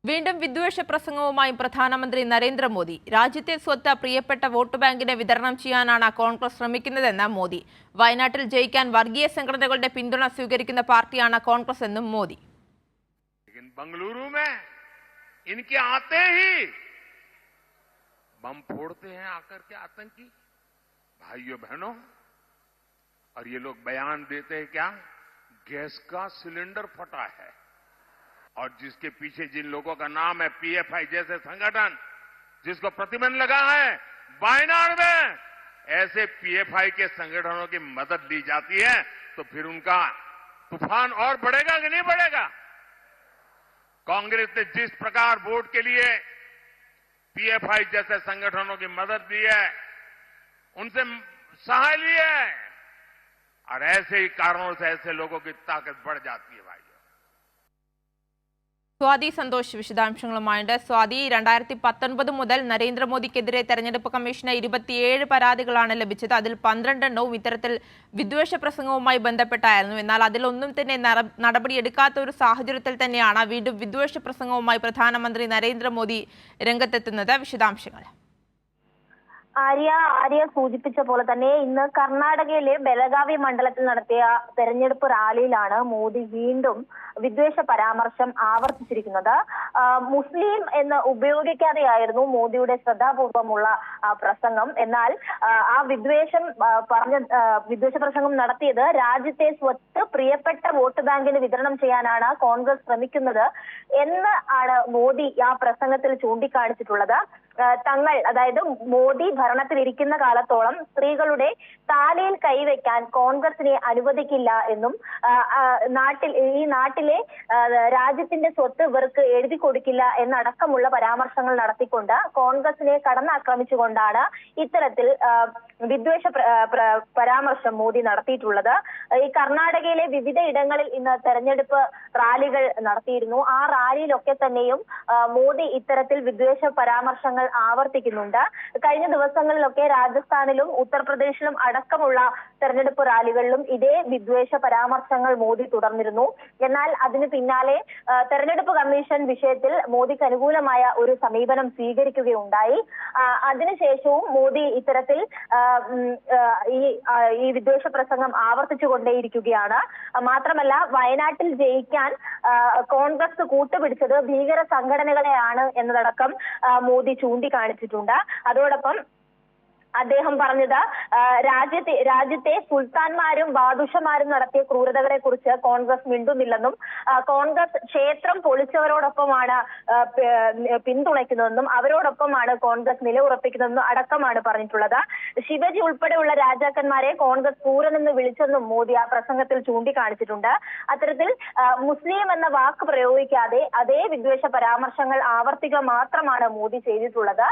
വീണ്ടും വിദ്വേഷ പ്രസംഗവുമായി പ്രധാനമന്ത്രി നരേന്ദ്രമോദി. രാജ്യത്തെ സ്വത്ത് പ്രിയപ്പെട്ട വോട്ട് ബാങ്കിന് വിതരണം ചെയ്യാനാണ് കോൺഗ്രസ് ശ്രമിക്കുന്നതെന്ന് മോദി. വയനാട്ടിൽ ജയിക്കാൻ വർഗീയ സംഘടനകളുടെ പിന്തുണ സ്വീകരിക്കുന്ന പാർട്ടിയാണ് കോൺഗ്രസ് എന്നും മോദി. बंगलुरु में इनके आते ही बम फोड़ते हैं आकर के आतंकी भाइयों बहनों, और ये लोग बयान देते हैं क्या, गैस का सिलेंडर फटा है, और जिसके पीछे जिन लोगों का नाम है पीएफआई जैसे संगठन, जिसको प्रतिबंध लगा है, वायनाड में ऐसे पीएफआई के संगठनों की मदद ली जाती है तो फिर उनका तूफान और बढ़ेगा कि नहीं बढ़ेगा। कांग्रेस ने जिस प्रकार वोट के लिए पीएफआई जैसे संगठनों की मदद दी है, उनसे सहाय ली है, और ऐसे ही कारणों से ऐसे लोगों की ताकत बढ़ जाती है। भाई സ്വാതി സന്തോഷ് വിശദാംശങ്ങളുമായുണ്ട്. സ്വാതി, 2019 മുതൽ നരേന്ദ്രമോദിക്കെതിരെ തെരഞ്ഞെടുപ്പ് കമ്മീഷന് 27 പരാതികളാണ് ലഭിച്ചത്. അതിൽ 12 എണ്ണവും ഇത്തരത്തിൽ വിദ്വേഷ പ്രസംഗവുമായി ബന്ധപ്പെട്ടായിരുന്നു. എന്നാൽ അതിലൊന്നും തന്നെ നടപടിയെടുക്കാത്ത ഒരു സാഹചര്യത്തിൽ തന്നെയാണ് വീണ്ടും വിദ്വേഷ പ്രസംഗവുമായി പ്രധാനമന്ത്രി നരേന്ദ്രമോദി രംഗത്തെത്തുന്നത്. വിശദാംശങ്ങൾ. ആര്യ സൂചിപ്പിച്ച പോലെ തന്നെ ഇന്ന് കർണാടകയിലെ ബെലഗാവി മണ്ഡലത്തിൽ നടത്തിയ തെരഞ്ഞെടുപ്പ് റാലിയിലാണ് മോദി വീണ്ടും വിദ്വേഷ പരാമർശം ആവർത്തിച്ചിരിക്കുന്നത്. മുസ്ലിം എന്ന് ഉപയോഗിക്കാതെയായിരുന്നു മോദിയുടെ ശ്രദ്ധാപൂർവമുള്ള പ്രസംഗം. എന്നാൽ ആ വിദ്വേഷ പ്രസംഗം നടത്തിയത് രാജ്യത്തെ സ്വത്ത് പ്രിയപ്പെട്ട വോട്ട് ബാങ്കിന് വിതരണം ചെയ്യാനാണ് കോൺഗ്രസ് ശ്രമിക്കുന്നത് എന്ന് ആണ് മോദി ആ പ്രസംഗത്തിൽ ചൂണ്ടിക്കാണിച്ചിട്ടുള്ളത്. തങ്ങൾ, അതായത് മോദി ഭരണത്തിലിരിക്കുന്ന കാലത്തോളം സ്ത്രീകളുടെ താലിയിൽ കൈവയ്ക്കാൻ കോൺഗ്രസിനെ അനുവദിക്കില്ല എന്നും ഈ നാട്ടിലെ രാജ്യത്തിന്റെ സ്വത്ത് ഇവർക്ക് എഴുതി കൊടുക്കില്ല എന്നടക്കമുള്ള പരാമർശങ്ങൾ നടത്തിക്കൊണ്ട് കോൺഗ്രസിനെ കടന്നാക്രമിച്ചുകൊണ്ടാണ് ഇത്തരത്തിൽ വിദ്വേഷ പരാമർശം മോദി നടത്തിയിട്ടുള്ളത്. ഈ കർണാടകയിലെ വിവിധ ഇടങ്ങളിൽ ഇന്ന് തെരഞ്ഞെടുപ്പ് റാലികൾ നടത്തിയിരുന്നു. ആ റാലിയിലൊക്കെ തന്നെയും മോദി ഇത്തരത്തിൽ വിദ്വേഷ പരാമർശങ്ങൾ ആവർത്തിക്കുന്നുണ്ട്. കഴിഞ്ഞ ദിവസങ്ങളിലൊക്കെ രാജസ്ഥാനിലും ഉത്തർപ്രദേശിലും അടക്കമുള്ള തെരഞ്ഞെടുപ്പ് റാലികളിലും ഇതേ വിദ്വേഷ പരാമർശങ്ങൾ മോദി തുടർന്നിരുന്നു. എന്നാൽ അതിന് പിന്നാലെ തെരഞ്ഞെടുപ്പ് കമ്മീഷൻ വിഷയത്തിൽ മോദിക്ക് അനുകൂലമായ ഒരു സമീപനം സ്വീകരിക്കുകയുണ്ടായി. അതിനുശേഷവും മോദി ഇത്തരത്തിൽ ഈ വിദ്വേഷ പ്രസംഗം ആവർത്തിച്ചുകൊണ്ടേയിരിക്കുകയാണ്. മാത്രമല്ല, വയനാട്ടിൽ ജയിക്കാൻ കോൺഗ്രസ് കൂട്ടുപിടിച്ചത് ഭീകര സംഘടനകളെയാണ് എന്നതടക്കം മോദി ചൂണ്ടിക്കാണിച്ചിട്ടുണ്ട്. അതോടൊപ്പം അദ്ദേഹം പറഞ്ഞത് രാജ്യത്തെ സുൽത്താൻമാരും ബാദുഷമാരും നടത്തിയ ക്രൂരതകളെ കുറിച്ച് കോൺഗ്രസ് മിണ്ടുന്നില്ലെന്നും കോൺഗ്രസ് ക്ഷേത്രം പൊളിച്ചവരോടൊപ്പമാണ് പിന്തുണയ്ക്കുന്നതെന്നും അവരോടൊപ്പമാണ് കോൺഗ്രസ് നിലയുറപ്പിക്കുന്നതെന്നും അടക്കമാണ് പറഞ്ഞിട്ടുള്ളത്. ശിവജി ഉൾപ്പെടെയുള്ള രാജാക്കന്മാരെ കോൺഗ്രസ് ക്രൂരനെന്ന് വിളിച്ചെന്നും മോദി ആ പ്രസംഗത്തിൽ ചൂണ്ടിക്കാണിച്ചിട്ടുണ്ട്. അത്തരത്തിൽ മുസ്ലിം എന്ന വാക്ക് പ്രയോഗിക്കാതെ അതേ വിദ്വേഷ പരാമർശങ്ങൾ ആവർത്തിക്കുക മാത്രമാണ് മോദി ചെയ്തിട്ടുള്ളത്.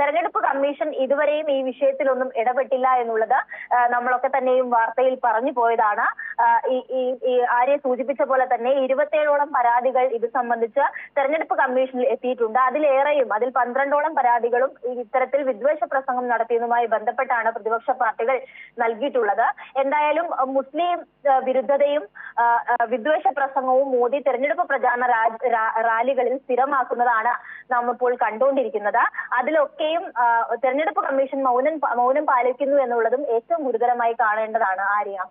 തെരഞ്ഞെടുപ്പ് കമ്മീഷൻ ഇതുവരെയും ഈ വിഷയത്തിലൊന്നും ഇടപെട്ടില്ല എന്നുള്ളത് നമ്മളൊക്കെ തന്നെയും വാർത്തയിൽ പറഞ്ഞു പോയതാണ്. ഈ ആര്യ സൂചിപ്പിച്ച പോലെ തന്നെ 27ഓളം പരാതികൾ ഇത് സംബന്ധിച്ച് തെരഞ്ഞെടുപ്പ് കമ്മീഷനിൽ എത്തിയിട്ടുണ്ട്. അതിൽ 12ഓളം പരാതികളും ഇത്തരത്തിൽ വിദ്വേഷ പ്രസംഗം നടത്തിയതുമായി ബന്ധപ്പെട്ടാണ് പ്രതിപക്ഷ പാർട്ടികൾ നൽകിയിട്ടുള്ളത്. എന്തായാലും മുസ്ലിം വിരുദ്ധതയും വിദ്വേഷ പ്രസംഗവും മോദി തെരഞ്ഞെടുപ്പ് പ്രചാരണ റാലികളിൽ സ്ഥിരമാക്കുന്നതാണ് നാം ഇപ്പോൾ കണ്ടുകൊണ്ടിരിക്കുന്നത്. അതിലൊക്കെയും തെരഞ്ഞെടുപ്പ് കമ്മീഷൻ മൗനം പാലിക്കുന്നു എന്നുള്ളതും ഏറ്റവും ഗുരുതരമായി കാണേണ്ടതാണ്. ആര്യ.